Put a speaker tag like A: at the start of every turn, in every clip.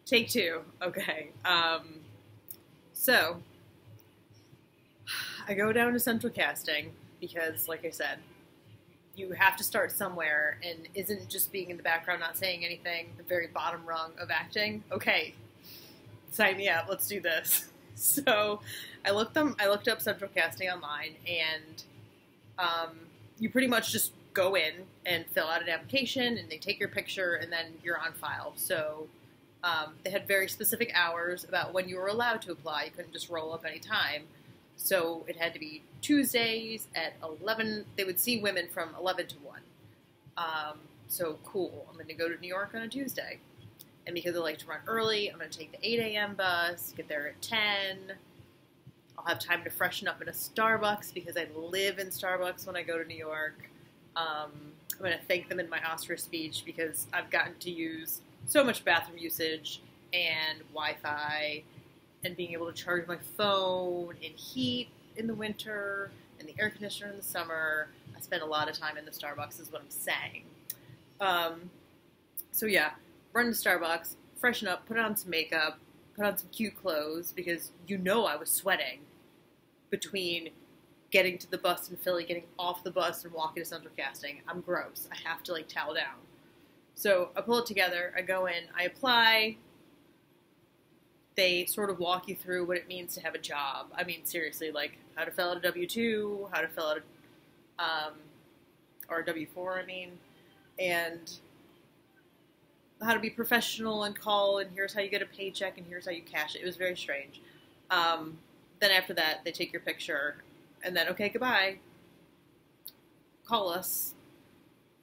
A: Take two. Okay. So I go down to Central Casting because, like I said, you have to start somewhere, and isn't just being in the background, not saying anything, the very bottom rung of acting. Okay, sign me up. Let's do this. So I looked up Central Casting online, and you pretty much just go in and fill out an application, and they take your picture, and then you're on file. So they had very specific hours about when you were allowed to apply. You couldn't just roll up any time. So it had to be Tuesdays at 11. They would see women from 11 to 1. So cool. I'm going to go to New York on a Tuesday. And because I like to run early, I'm going to take the 8 a.m. bus, get there at 10. I'll have time to freshen up in a Starbucks because I live in Starbucks when I go to New York. I'm going to thank them in my Oscar speech because I've gotten to use so much bathroom usage and Wi-Fi and being able to charge my phone in heat in the winter and the air conditioner in the summer. I spend a lot of time in the Starbucks is what I'm saying. So yeah, run to Starbucks, freshen up, put on some makeup, put on some cute clothes because you know I was sweating between getting to the bus in Philly, getting off the bus, and walking to Central Casting. I'm gross. I have to like towel down. So I pull it together, I go in, I apply. They sort of walk you through what it means to have a job. I mean, seriously, like how to fill out a W-2, how to fill out or a W-4, I mean, and how to be professional and call, and here's how you get a paycheck, and here's how you cash it. It was very strange. Then after that, they take your picture, and then, okay, goodbye. Call us.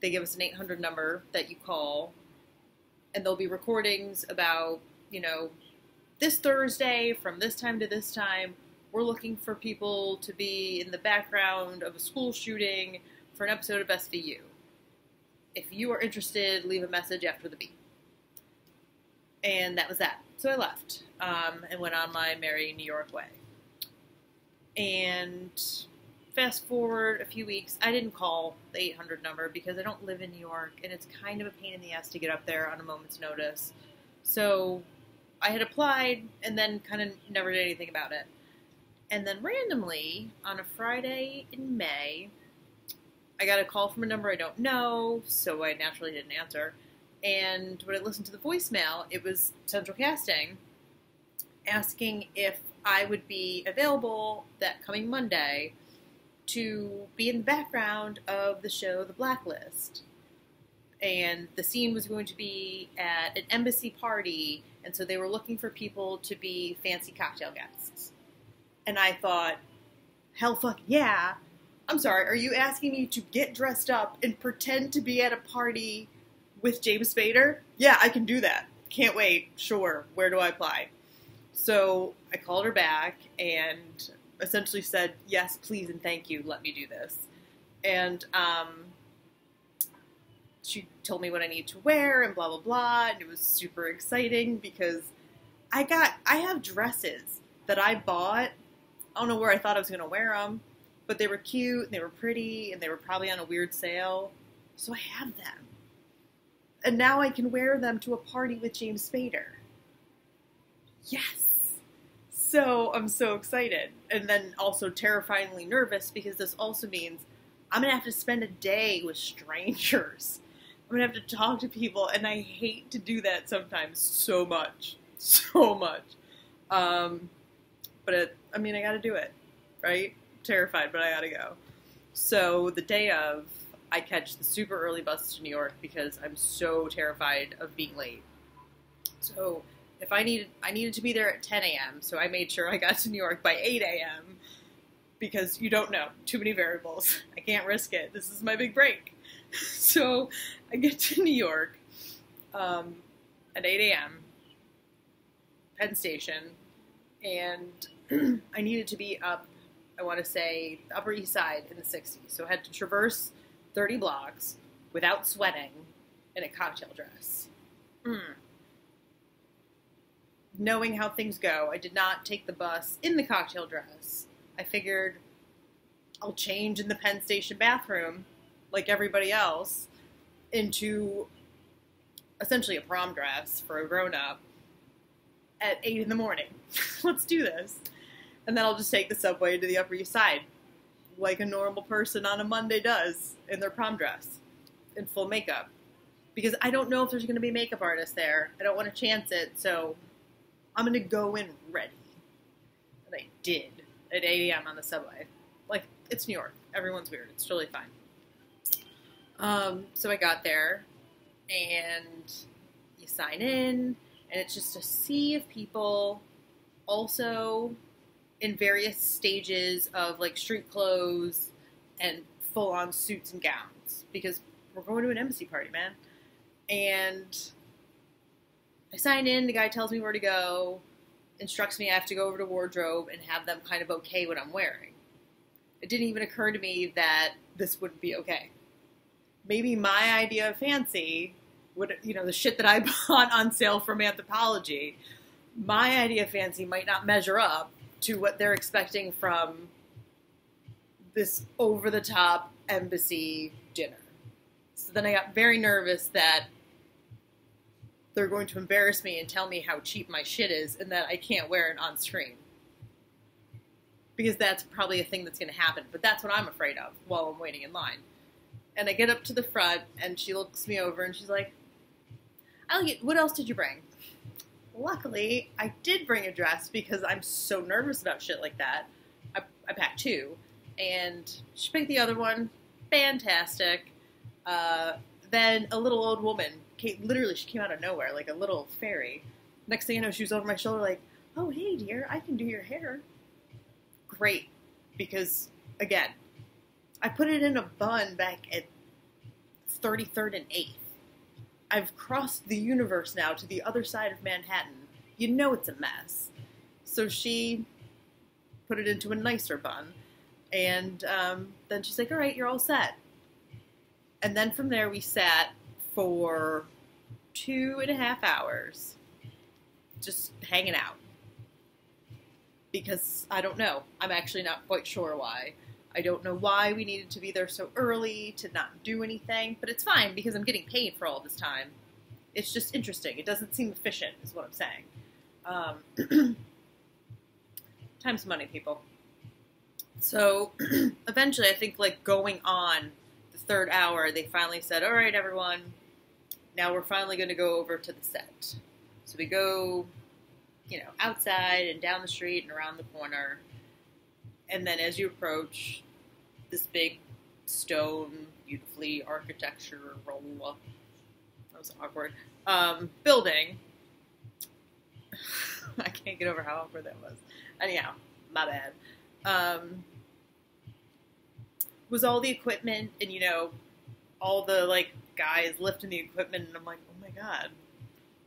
A: They give us an 800 number that you call, and there'll be recordings about, you know, this Thursday from this time to this time, we're looking for people to be in the background of a school shooting for an episode of SVU. If you are interested, leave a message after the beep. And that was that. So I left and went on my merry New York way. And fast forward a few weeks, I didn't call the 800 number because I don't live in New York, and it's kind of a pain in the ass to get up there on a moment's notice. So I had applied and then kind of never did anything about it. And then randomly, on a Friday in May, I got a call from a number I don't know, so I naturally didn't answer. And when I listened to the voicemail, it was Central Casting asking if I would be available that coming Monday to be in the background of the show The Blacklist. And the scene was going to be at an embassy party, and so they were looking for people to be fancy cocktail guests. And I thought, hell fuck yeah. I'm sorry, are you asking me to get dressed up and pretend to be at a party with James Spader? Yeah, I can do that. Can't wait. Sure. Where do I apply? So I called her back and essentially said, yes, please and thank you. Let me do this. And she told me what I need to wear and blah, blah, blah. And it was super exciting because I have dresses that I bought. I don't know where I thought I was going to wear them, but they were cute and they were pretty and they were probably on a weird sale. So I have them. And now I can wear them to a party with James Spader. Yes. So I'm so excited. And then also terrifyingly nervous because this also means I'm going to have to spend a day with strangers. I'm going to have to talk to people, and I hate to do that sometimes so much. So much. But I got to do it, right? Terrified, but I got to go. So the day of, I catch the super early bus to New York because I'm so terrified of being late. So if I needed to be there at 10 a.m., so I made sure I got to New York by 8 a.m. because you don't know. Too many variables. I can't risk it. This is my big break. So I get to New York at 8 a.m., Penn Station, and I needed to be up, I want to say, the Upper East Side in the 60s. So I had to traverse 30 blocks without sweating in a cocktail dress. Knowing how things go, I did not take the bus in the cocktail dress. I figured I'll change in the Penn Station bathroom, like everybody else, into essentially a prom dress for a grown-up, at 8 in the morning. Let's do this. And then I'll just take the subway to the Upper East Side, like a normal person on a Monday does, in their prom dress, in full makeup. Because I don't know if there's going to be a makeup artist there. I don't want to chance it, so I'm going to go in ready. And I did at 8 a.m. on the subway. Like, it's New York. Everyone's weird. It's totally fine. So I got there, and you sign in, and it's just a sea of people, also in various stages of, like, street clothes and full-on suits and gowns, because we're going to an embassy party, man. And I sign in, the guy tells me where to go, instructs me I have to go over to wardrobe and have them kind of okay what I'm wearing. It didn't even occur to me that this wouldn't be okay. Maybe my idea of fancy would, the shit that I bought on sale from Anthropologie, my idea of fancy might not measure up to what they're expecting from this over-the-top embassy dinner. So then I got very nervous that they're going to embarrass me and tell me how cheap my shit is and that I can't wear it on screen. Because that's probably a thing that's going to happen. But that's what I'm afraid of while I'm waiting in line. And I get up to the front, and she looks me over, and she's like, what else did you bring? Luckily, I did bring a dress because I'm so nervous about shit like that. I packed two. And she picked the other one. Fantastic. Then a little old woman, she came out of nowhere, like a little fairy. Next thing you know, she was over my shoulder like, oh, hey, dear, I can do your hair. Great. Because, again, I put it in a bun back at 33rd and 8th. I've crossed the universe now to the other side of Manhattan. You know it's a mess. So she put it into a nicer bun. And then she's like, all right, you're all set. And then from there we sat for 2.5 hours just hanging out. Because I don't know. I'm actually not quite sure why. I don't know why we needed to be there so early to not do anything. But it's fine because I'm getting paid for all this time. It's just interesting. It doesn't seem efficient is what I'm saying. Time's money, people. So eventually I think like going on the third hour, they finally said, all right, everyone, now we're finally going to go over to the set. So we go, outside and down the street and around the corner. And then as you approach this big stone, beautifully architectural, that was awkward, building. I can't get over how awkward that was. Anyhow, my bad. Was all the equipment and, all the, guys lifting the equipment. And I'm like, oh my God,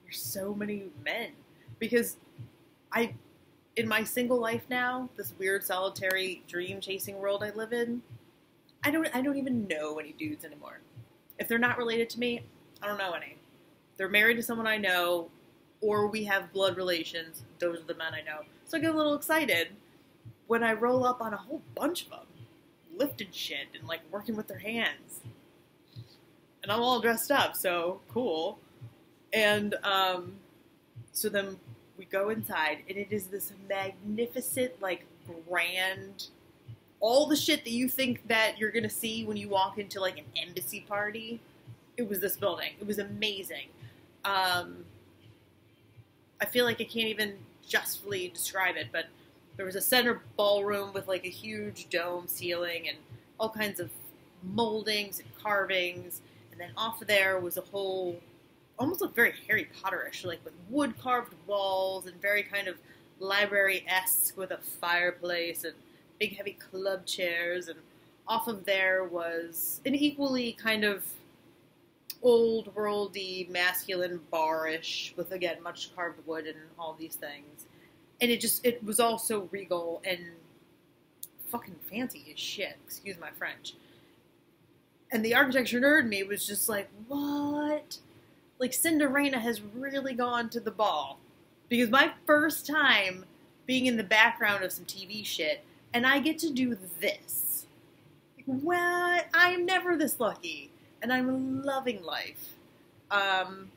A: there's so many men. Because in my single life now, this weird solitary dream chasing world I live in, I don't even know any dudes anymore. If they're not related to me, I don't know any. They're married to someone I know, or we have blood relations. Those are the men I know. So I get a little excited when I roll up on a whole bunch of them, lifting shit and working with their hands. And I'm all dressed up, so cool. And so then we go inside, and it is this magnificent, grand, all the shit that you think that you're gonna see when you walk into an embassy party. It was this building. It was amazing. I feel like I can't even justly describe it, but there was a center ballroom with a huge dome ceiling and all kinds of moldings and carvings. And then off of there was a whole, almost looked very Harry Potter-ish, with wood carved walls and very kind of library-esque with a fireplace and big heavy club chairs. And off of there was an equally kind of old worldy masculine bar-ish with, again, much carved wood and all these things. And it was all so regal and fucking fancy as shit. Excuse my French. And the architecture nerd in me was just like, what? Cinderella has really gone to the ball. Because my first time being in the background of some TV shit, and I get to do this. Well, I'm never this lucky. And I'm loving life. And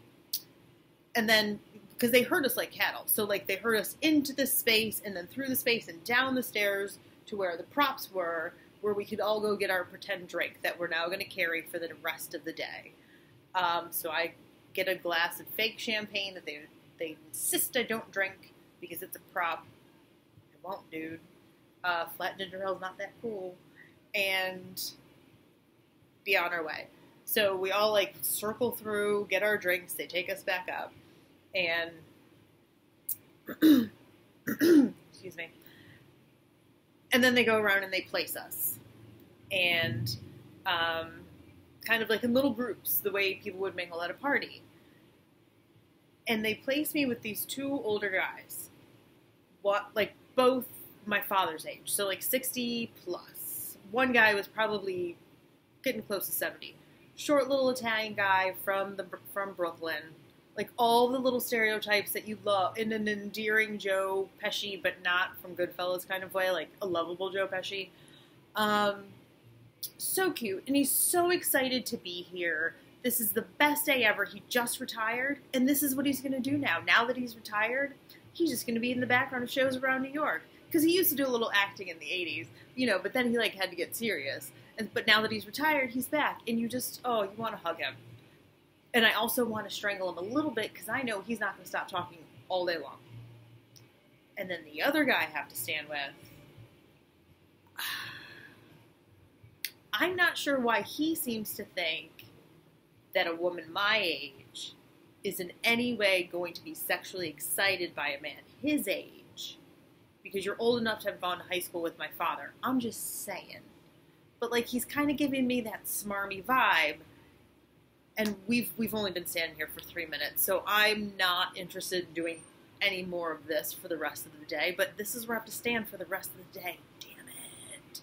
A: then because they herd us like cattle. So like they herd us into this space and then through the space and down the stairs to where the props were, where we could all go get our pretend drink that we're now going to carry for the rest of the day. So I get a glass of fake champagne that they insist I don't drink because it's a prop. I won't, dude. Flat ginger ale's not that cool. And be on our way. So we all like circle through, get our drinks, they take us back up, and excuse me. And then they go around and they place us. And kind of like in little groups, the way people would mingle at a party. And they place me with these two older guys. Like both my father's age. So like 60 plus. One guy was probably getting close to 70. Short little Italian guy from Brooklyn. Like all the little stereotypes that you love in an endearing Joe Pesci, but not from Goodfellas kind of way, like a lovable Joe Pesci. So cute. And he's so excited to be here. This is the best day ever. He just retired, and this is what he's going to do now. Now that he's retired, he's just going to be in the background of shows around New York. Because he used to do a little acting in the 80s, but then he like had to get serious. But now that he's retired, he's back, and you want to hug him. And I also want to strangle him a little bit because I know he's not going to stop talking all day long. And then the other guy I have to stand with, I'm not sure why he seems to think that a woman my age is in any way going to be sexually excited by a man his age. Because you're old enough to have gone to high school with my father. I'm just saying. But like he's kind of giving me that smarmy vibe. And we've only been standing here for 3 minutes, so I'm not interested in doing any more of this for the rest of the day, but this is where I have to stand for the rest of the day. Damn it.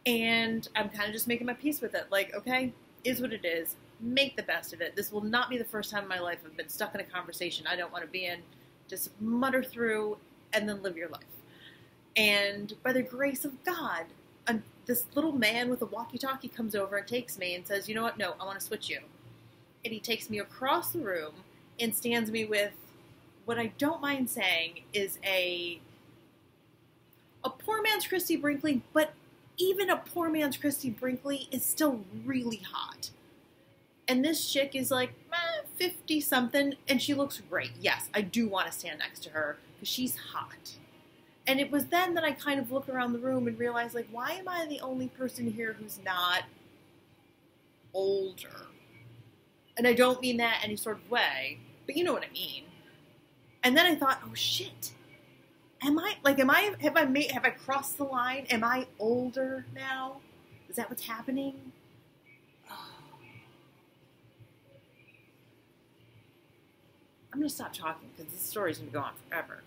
A: And I'm kind of just making my peace with it. Like, okay, is what it is. Make the best of it. This will not be the first time in my life I've been stuck in a conversation I don't want to be in. Just mutter through and then live your life. And by the grace of God, this little man with a walkie-talkie comes over and takes me and says, you know what, no, I want to switch you. And he takes me across the room and stands me with what I don't mind saying is a poor man's Christy Brinkley, but even a poor man's Christy Brinkley is still really hot. And this chick is like 50-something, and she looks great. Yes, I do want to stand next to her because she's hot. And it was then that I kind of looked around the room and realized, like, why am I the only person here who's not older? And I don't mean that any sort of way, but you know what I mean. And then I thought, oh shit. Have I crossed the line? Am I older now? Is that what's happening? Oh. I'm going to stop talking because this story's going to go on forever.